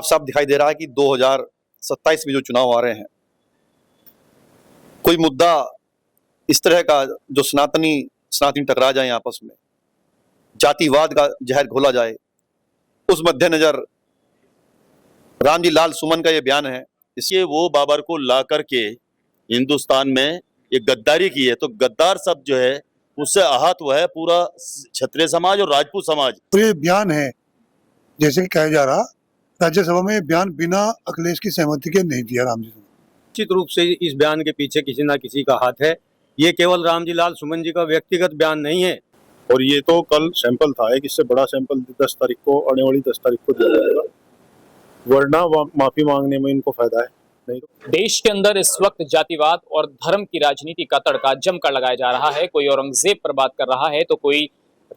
साफ दिखाई दे रहा है कि 2027 में जो चुनाव आ रहे हैं, कोई मुद्दा इस तरह का जो सनातनी टकरा जाए आपस में, जातिवाद का जहर घोला जाए, उस मद्देनजर रामजी लाल सुमन का ये बयान है। इसलिए वो बाबर को ला करके हिंदुस्तान में ये गद्दारी की है, तो गद्दार शब्द जो है उससे आहत हुआ है पूरा क्षत्रिय समाज और राजपूत समाज। तो ये बयान है, जैसे कि कहा जा रहा, राज्यसभा में बयान बिना अखिलेश की सहमति के नहीं दिया रामजी सुमन। निश्चित रूप से इस बयान के पीछे किसी ना किसी का हाथ है। ये केवल रामजी लाल सुमन जी का व्यक्तिगत बयान नहीं है। और ये तो कल सैंपल था, एक इससे बड़ा सैंपल 10 तारीख को, आने वाली 10 तारीख को दिया जाएगा, वरना माफी मांगने में इनको फायदा है नहीं। देश के अंदर इस वक्त जातिवाद और धर्म की राजनीति का तड़का जमकर लगाया जा रहा है। कोई औरंगजेब पर बात कर रहा है तो कोई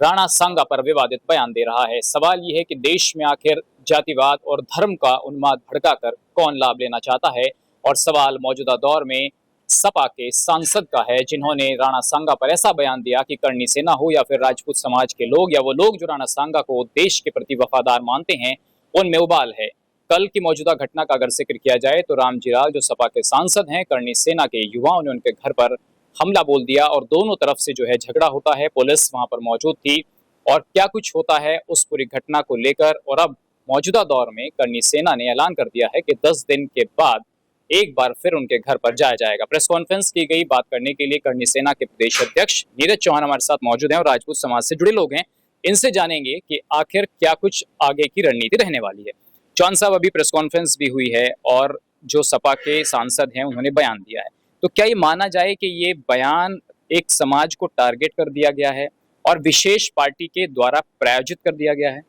राणा सांगा पर विवादित बयान दे रहा है। सवाल ये है कि देश में आखिर जातिवाद और धर्म का उन्माद भड़काकर कौन लाभ लेना चाहता है। और सवाल मौजूदा दौर में सपा के सांसद का है, जिन्होंने राणा सांगा पर ऐसा बयान दिया कि करणी सेना हो या फिर राजपूत समाज के लोग या वो लोग जो राणा सांगा को देश के प्रति वफादार मानते हैं, उनमें उबाल है। कल की मौजूदा घटना का अगर जिक्र किया जाए तो रामजी लाल जो सपा के सांसद हैं, करणी सेना के युवाओं ने उनके घर पर हमला बोल दिया और दोनों तरफ से जो है झगड़ा होता है। पुलिस वहां पर मौजूद थी और क्या कुछ होता है उस पूरी घटना को लेकर। और अब मौजूदा दौर में करणी सेना ने ऐलान कर दिया है कि 10 दिन के बाद एक बार फिर उनके घर पर जाया जाएगा। प्रेस कॉन्फ्रेंस की गई। बात करने के लिए करणी सेना के प्रदेश अध्यक्ष नीरज चौहान हमारे साथ मौजूद हैं और राजपूत समाज से जुड़े लोग हैं। इनसे जानेंगे कि आखिर क्या कुछ आगे की रणनीति रहने वाली है। चौहान साहब, अभी प्रेस कॉन्फ्रेंस भी हुई है और जो सपा के सांसद हैं उन्होंने बयान दिया है, तो क्या ये माना जाए कि ये बयान एक समाज को टारगेट कर दिया गया है और विशेष पार्टी के द्वारा प्रायोजित कर दिया गया है?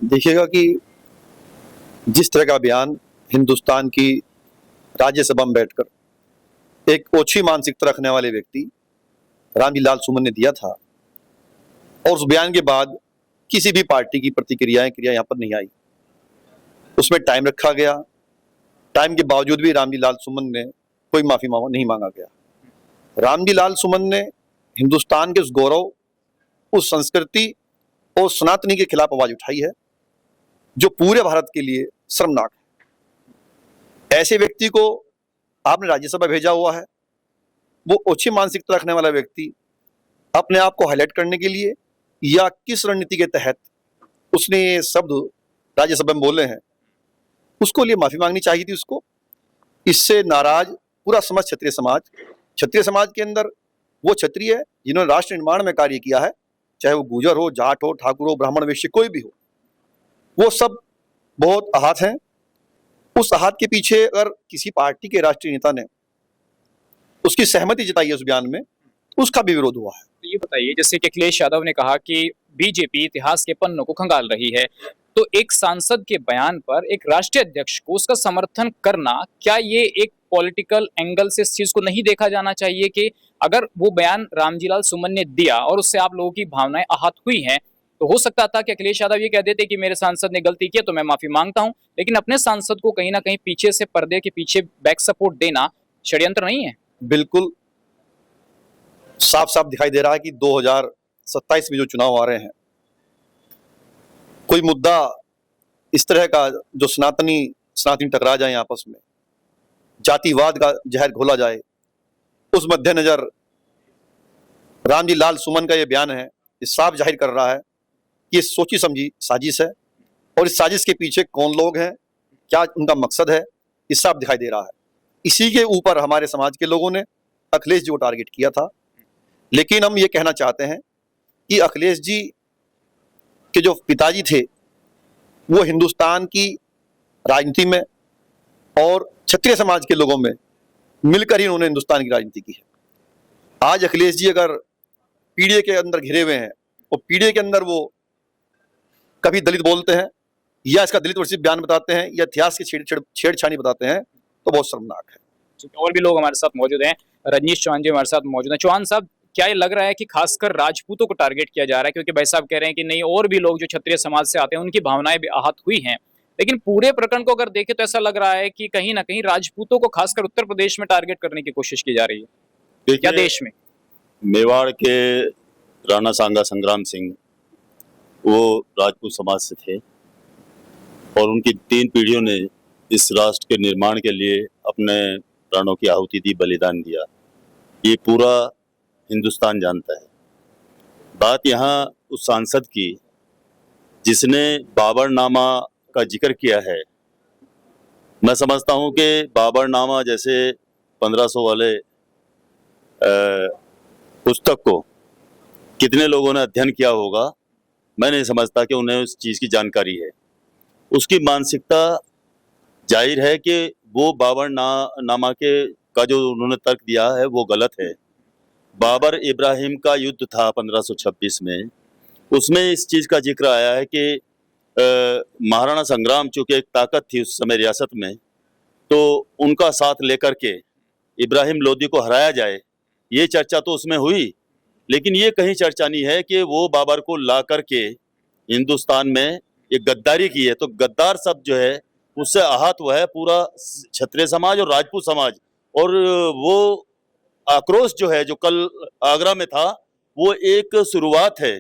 देखिएगा कि जिस तरह का बयान हिंदुस्तान की राज्यसभा में बैठकर एक ओछी मानसिकता रखने वाले व्यक्ति रामजी लाल सुमन ने दिया था, और उस बयान के बाद किसी भी पार्टी की क्रिया यहाँ पर नहीं आई। उसमें टाइम रखा गया, टाइम के बावजूद भी रामजी लाल सुमन ने कोई माफी नहीं मांगा गया। रामजी लाल सुमन ने हिंदुस्तान के उस गौरव, उस संस्कृति और सनातनी के खिलाफ आवाज उठाई है जो पूरे भारत के लिए शर्मनाक है। ऐसे व्यक्ति को आपने राज्यसभा भेजा हुआ है, वो ओछी मानसिकता रखने वाला व्यक्ति अपने आप को हाईलाइट करने के लिए या किस रणनीति के तहत उसने ये शब्द राज्यसभा में बोले हैं, उसको लिए माफी मांगनी चाहिए थी उसको। इससे नाराज पूरा समाज, क्षत्रिय समाज के अंदर वो क्षत्रिय है जिन्होंने राष्ट्र निर्माण में कार्य किया है, चाहे वो गुजर हो, जाट हो, ठाकुर हो, ब्राह्मण, वैश्य कोई भी हो, वो सब बहुत आहत हैं। उस आहत के पीछे अगर किसी पार्टी के राष्ट्रीय नेता ने उसकी सहमति जताई है उस बयान में, उसका भी विरोध हुआ है। तो ये बताइए, जैसे कि अखिलेश यादव ने कहा कि बीजेपी इतिहास के पन्नों को खंगाल रही है, तो एक सांसद के बयान पर एक राष्ट्रीय अध्यक्ष को उसका समर्थन करना, क्या ये एक पॉलिटिकल एंगल से इस चीज को नहीं देखा जाना चाहिए कि अगर वो बयान रामजी लाल सुमन ने दिया और उससे आप लोगों की भावनाएं आहत हुई हैं, तो हो सकता था कि अखिलेश यादव ये कह देते कि मेरे सांसद ने गलती की तो मैं माफी मांगता हूं, लेकिन अपने सांसद को कहीं ना कहीं पीछे से, पर्दे के पीछे बैक सपोर्ट देना षड्यंत्र नहीं है? बिल्कुल साफ साफ दिखाई दे रहा है कि 2027 में जो चुनाव आ रहे हैं, कोई मुद्दा इस तरह का जो सनातनी टकरा जाए आपस में, जातिवाद का जहर घोला जाए, उस मद्देनजर रामजी लाल सुमन का ये बयान है, ये साफ जाहिर कर रहा है कि ये सोची समझी साजिश है। और इस साजिश के पीछे कौन लोग हैं, क्या उनका मकसद है, ये साफ दिखाई दे रहा है। इसी के ऊपर हमारे समाज के लोगों ने अखिलेश जी को टारगेट किया था। लेकिन हम ये कहना चाहते हैं कि अखिलेश जी के जो पिताजी थे वो हिंदुस्तान की राजनीति में और क्षत्रिय समाज के लोगों में मिलकर ही उन्होंने हिंदुस्तान की राजनीति की है। आज अखिलेश जी अगर पीढ़ी के अंदर घिरे हुए हैं और पीढ़ी के अंदर वो कभी दलित बोलते हैं या इसका दलित वर्षित बयान बताते हैं या इतिहास की छेड़छाड़ी बताते हैं, तो बहुत शर्मनाक है। और भी लोग हमारे साथ मौजूद हैं। रजनीश चौहान जी हमारे साथ मौजूद हैं। चौहान साहब, क्या ये लग रहा है कि खासकर राजपूतों को टारगेट किया जा रहा है? क्योंकि भाई साहब कह रहे हैं कि नहीं, और भी लोग जो क्षत्रिय समाज से आते हैं उनकी भावनाएं भी आहत हुई हैं, लेकिन पूरे प्रकरण को अगर देखें तो ऐसा लग रहा है कि कहीं ना कहीं राजपूतों को खासकर उत्तर प्रदेश में टारगेट करने की कोशिश की जा रही है, क्या देश में? मेवाड़ के राणा सांगा संग्राम सिंह वो राजपूत समाज से थे और उनकी 3 पीढ़ियों ने इस राष्ट्र के निर्माण के लिए अपने प्राणों की आहुति दी, बलिदान दिया। ये पूरा हिंदुस्तान जानता है। बात यहाँ उस सांसद की जिसने बाबरनामा का जिक्र किया है। मैं समझता हूँ कि बाबरनामा जैसे 1500 वाले पुस्तक को कितने लोगों ने अध्ययन किया होगा, मैं नहीं समझता कि उन्हें उस चीज़ की जानकारी है। उसकी मानसिकता जाहिर है कि वो बाबरनामा के का जो उन्होंने तर्क दिया है वो गलत है। बाबर इब्राहिम का युद्ध था 1526 में, उसमें इस चीज़ का जिक्र आया है कि महाराणा संग्राम चूँकि एक ताकत थी उस समय रियासत में, तो उनका साथ लेकर के इब्राहिम लोदी को हराया जाए, ये चर्चा तो उसमें हुई। लेकिन ये कहीं चर्चा नहीं है कि वो बाबर को ला करके हिंदुस्तान में एक गद्दारी की है। तो गद्दार शब्द जो है उससे आहत हुआ है पूरा क्षत्रिय समाज और राजपूत समाज। और वो आक्रोश जो है जो कल आगरा में था वो एक शुरुआत है।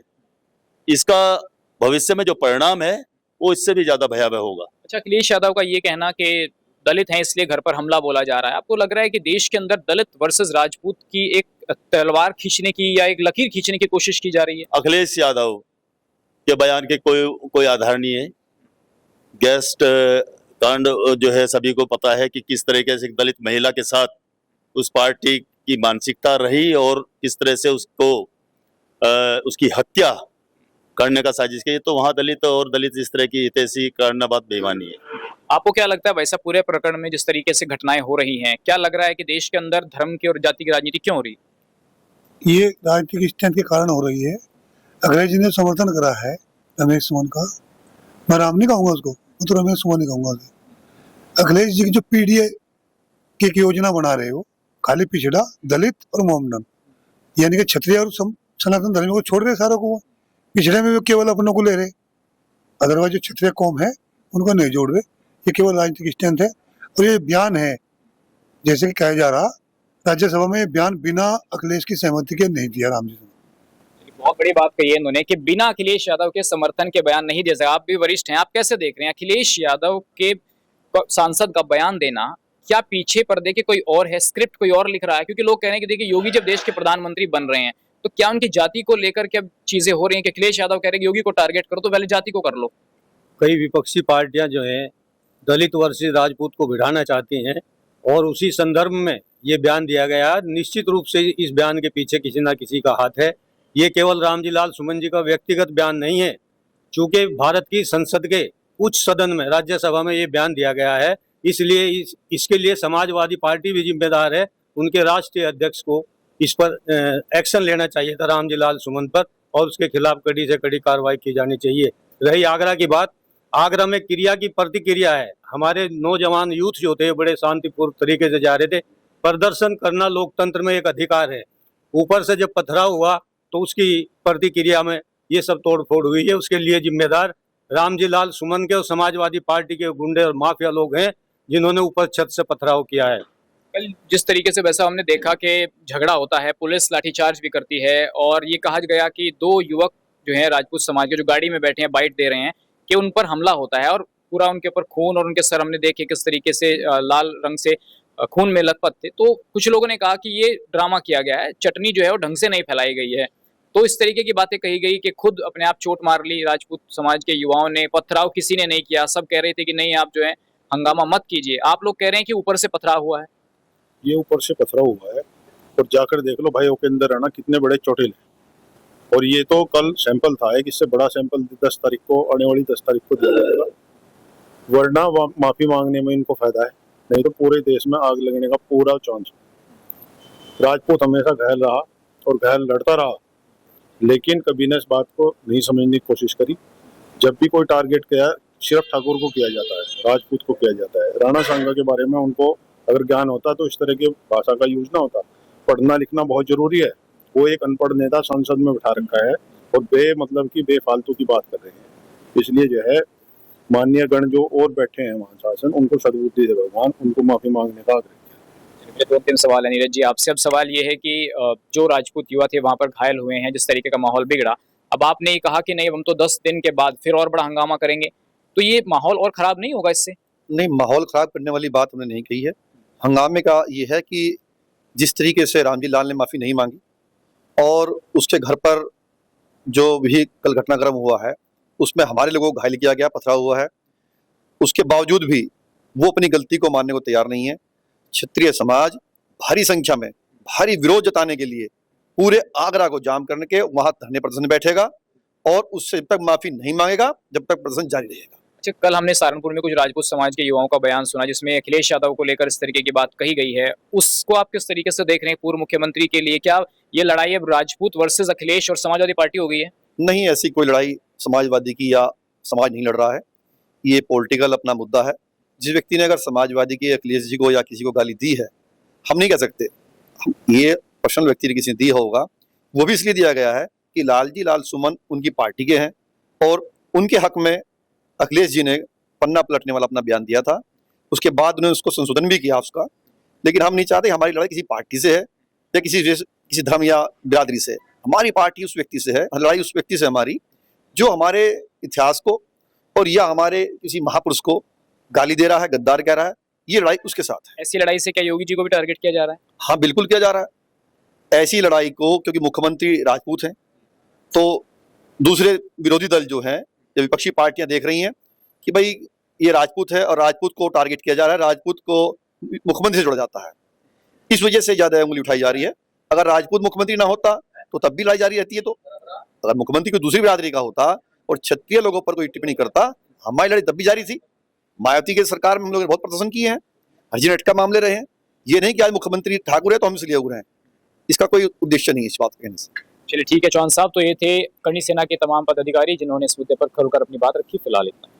इसका भविष्य में जो परिणाम है वो इससे भी ज्यादा भयावह होगा। अच्छा, अखिलेश यादव का ये कहना कि दलित हैं इसलिए घर पर हमला बोला जा रहा है, आपको लग रहा है कि देश के अंदर दलित वर्सेस राजपूत की एक तलवार खींचने की या एक लकीर खींचने की कोशिश की जा रही है? अखिलेश यादव के बयान के कोई आधार नहीं है। गेस्ट कांड जो है सभी को पता है कि किस तरीके से एक दलित महिला के साथ उस पार्टी की मानसिकता रही और किस तरह से उसको उसकी हत्या करने का साजिश की। तो वहाँ दलित इस तरह की हितैषी करना बात बेईमानी है। आपको क्या लगता है वैसा पूरे प्रकरण में जिस तरीके से घटनाएं हो रही हैं, क्या लग रहा है कि देश के अंदर धर्म की और जाति की राजनीति क्यों हो रही है? ये राजनीतिक स्टैंड के कारण हो रही है। अखिलेश जी ने समर्थन करा है रमेश सुमन का, मैं राम नहीं कहूंगा उसको, मैं तो रमेश सुमन ही कहूंगा उसे। अखिलेश जी की जो पीडीए की एक योजना बना रहे हो, खाली पिछड़ा, दलित और मोमडन, यानी कि क्षत्रिय और सनातन धर्म को छोड़ रहे सारों को, पिछड़े में भी केवल अपनों को ले रहे, अदरवाइज जो क्षत्रिय कौम है उनको नहीं जोड़ रहे। ये केवल राजनीतिक स्टैंड है। और ये बयान है जैसे कि कहा जा रहा, राज्यसभा में ये बयान बिना अखिलेश की सहमति के नहीं दिया राम जी ने। बहुत बड़ी बात कही है इन्होंने कि बिना अखिलेश यादव के समर्थन के बयान नहीं दे सकते। आप भी वरिष्ठ हैं, आप कैसे देख रहे हैं अखिलेश यादव के सांसद का बयान देना? क्या पीछे पर्दे के कोई और है, स्क्रिप्ट कोई और लिख रहा है? क्योंकि लोग कह रहे हैं कि देखिए योगी जब देश के प्रधानमंत्री बन रहे हैं तो क्या उनकी जाति को लेकर के अब चीजें हो रही हैं कि अखिलेश यादव कह रहे हैं कि योगी को टारगेट करो तो पहले जाति को कर लो? कई विपक्षी पार्टियां जो हैं दलित वर्सेस राजपूत को भिड़ाना चाहती हैं और उसी संदर्भ में ये बयान दिया गया है। निश्चित रूप से इस बयान के पीछे किसी ना किसी का हाथ है। ये केवल रामजी लाल सुमन जी का व्यक्तिगत बयान नहीं है, चूंकि भारत की संसद के उच्च सदन में राज्यसभा में ये बयान दिया गया है, इसलिए इसके लिए समाजवादी पार्टी भी जिम्मेदार है। उनके राष्ट्रीय अध्यक्ष को इस पर एक्शन लेना चाहिए था रामजी लाल सुमन पर, और उसके खिलाफ कड़ी से कड़ी कार्रवाई की जानी चाहिए। रही आगरा की बात, आगरा में क्रिया की प्रतिक्रिया है। हमारे नौजवान यूथ जो थे बड़े शांतिपूर्ण तरीके से जा रहे थे। प्रदर्शन करना लोकतंत्र में एक अधिकार है। ऊपर से जब पथराव हुआ तो उसकी प्रतिक्रिया में ये सब तोड़फोड़ हुई है। उसके लिए जिम्मेदार रामजी लाल सुमन के और समाजवादी पार्टी के गुंडे और माफिया लोग हैं जिन्होंने ऊपर छत से पथराव किया है। कल जिस तरीके से वैसा हमने देखा कि झगड़ा होता है, पुलिस लाठीचार्ज भी करती है और ये कहा गया कि 2 युवक जो हैं राजपूत समाज के जो गाड़ी में बैठे हैं बाइट दे रहे हैं कि उन पर हमला होता है और पूरा उनके ऊपर खून और उनके सर हमने देखे किस तरीके से लाल रंग से खून में लथपथ थे। तो कुछ लोगों ने कहा कि ये ड्रामा किया गया है, चटनी जो है वो ढंग से नहीं फैलाई गई है। तो इस तरीके की बातें कही गई कि खुद अपने आप चोट मार ली राजपूत समाज के युवाओं ने, पथराव किसी ने नहीं किया। सब कह रहे थे कि नहीं आप जो है हंगामा मत कीजिए। आप लोग कह रहे हैं कि ऊपर से पथराव हुआ है। ये ऊपर से पथराव हुआ है और जाकर देख लो भाइयों के अंदर है ना कितने बड़े चोटिल हैं। और ये तो कल सैंपल था, एक इससे बड़ा सैंपल 10 तारीख को, आने वाली 10 तारीख को दिया जाएगा। वरना माफी मांगने में इनको फायदा है, नहीं तो पूरे देश में आग लगने का पूरा चांस। राजपूत हमेशा घायल रहा और घायल लड़ता रहा, लेकिन कभी ने इस बात को नहीं समझने की कोशिश करी। जब भी कोई टारगेट किया सिर्फ ठाकुर को किया जाता है, राजपूत को किया जाता है। राणा सांगा के बारे में उनको अगर ज्ञान होता तो इस तरह की भाषा का यूज ना होता। पढ़ना लिखना बहुत जरूरी है। वो एक अनपढ़ नेता संसद में बिठा रखा है और मतलब की बेफालतू की बात कर रहे हैं। इसलिए जो है माननीय गण जो और बैठे हैं वहाँ शासन, उनको सद्बुद्धि दे भगवान, उनको माफी मांगने का आग्रह किया। 2-3 सवाल है नीरज जी आपसे। अब सवाल ये है कि जो राजपूत युवा थे वहां पर घायल हुए हैं, जिस तरीके का माहौल बिगड़ा, अब आपने ये कहा कि नहीं हम तो 10 दिन के बाद फिर और बड़ा हंगामा करेंगे। तो ये माहौल और खराब नहीं होगा इससे? नहीं, माहौल खराब करने वाली बात हमने नहीं कही है। हंगामे का ये है कि जिस तरीके से रामजी लाल ने माफ़ी नहीं मांगी और उसके घर पर जो भी कल घटनाक्रम हुआ है उसमें हमारे लोगों को घायल किया गया, पथराव हुआ है, उसके बावजूद भी वो अपनी गलती को मानने को तैयार नहीं है। क्षत्रिय समाज भारी संख्या में भारी विरोध जताने के लिए पूरे आगरा को जाम करने के वहां धरने प्रदर्शन में बैठेगा और उससे जब तक माफी नहीं मांगेगा जब तक प्रदर्शन जारी रहेगा। अच्छा, कल हमने सहारनपुर में कुछ राजपूत समाज के युवाओं का बयान सुना जिसमें अखिलेश यादव को लेकर इस तरीके की बात कही गई है, उसको आप किस तरीके से देख रहे हैं? पूर्व मुख्यमंत्री के लिए क्या ये लड़ाई अब राजपूत वर्सेस अखिलेश और समाजवादी पार्टी हो गई है? नहीं, ऐसी कोई लड़ाई समाजवादी की या समाज नहीं लड़ रहा है। ये पॉलिटिकल अपना मुद्दा है। जिस व्यक्ति ने अगर समाजवादी के अखिलेश जी को या किसी को गाली दी है, हम नहीं कह सकते, ये पर्सनल व्यक्ति ने किसी ने दी होगा, वो भी इसलिए दिया गया है कि लालजी लाल सुमन उनकी पार्टी के हैं और उनके हक में अखिलेश जी ने पन्ना पलटने वाला अपना बयान दिया था। उसके बाद उन्होंने उसको संशोधन भी किया उसका। लेकिन हम नहीं चाहते हमारी लड़ाई किसी पार्टी से है या किसी धर्म या बिरादरी से। हमारी पार्टी उस व्यक्ति से है, लड़ाई उस व्यक्ति से हमारी जो हमारे इतिहास को और या हमारे किसी महापुरुष को गाली दे रहा है, गद्दार कह रहा है, ये लड़ाई उसके साथ है। ऐसी लड़ाई से क्या योगी जी को भी टारगेट किया जा रहा है? हाँ, बिल्कुल किया जा रहा है। ऐसी लड़ाई को, क्योंकि मुख्यमंत्री राजपूत हैं, तो दूसरे विरोधी दल जो हैं या विपक्षी पार्टियां देख रही हैं कि भाई ये राजपूत है और राजपूत को टारगेट किया जा रहा है, राजपूत को मुख्यमंत्री से जोड़ा जाता है। इस वजह से ज्यादा उंगली उठाई जा रही है। अगर राजपूत मुख्यमंत्री ना होता तो तब भी लड़ाई जारी रहती है। तो अगर मुख्यमंत्री कोई दूसरी बिरादरी का होता और क्षत्रिय लोगों पर कोई टिप्पणी करता, हमारी लड़ाई तब भी जारी थी। मायावती के सरकार में हम लोग बहुत प्रदर्शन किए हैं, हरजी नेट का मामले रहे हैं। ये नहीं कि आज मुख्यमंत्री ठाकुर है तो हम इसलिए उग्र हैं, इसका कोई उद्देश्य नहीं है इस बात कहने से। चलिए ठीक है चौहान साहब, तो ये थे करणी सेना के तमाम पदाधिकारी जिन्होंने इस मुद्दे पर खुलकर अपनी बात रखी। फिलहाल इतना।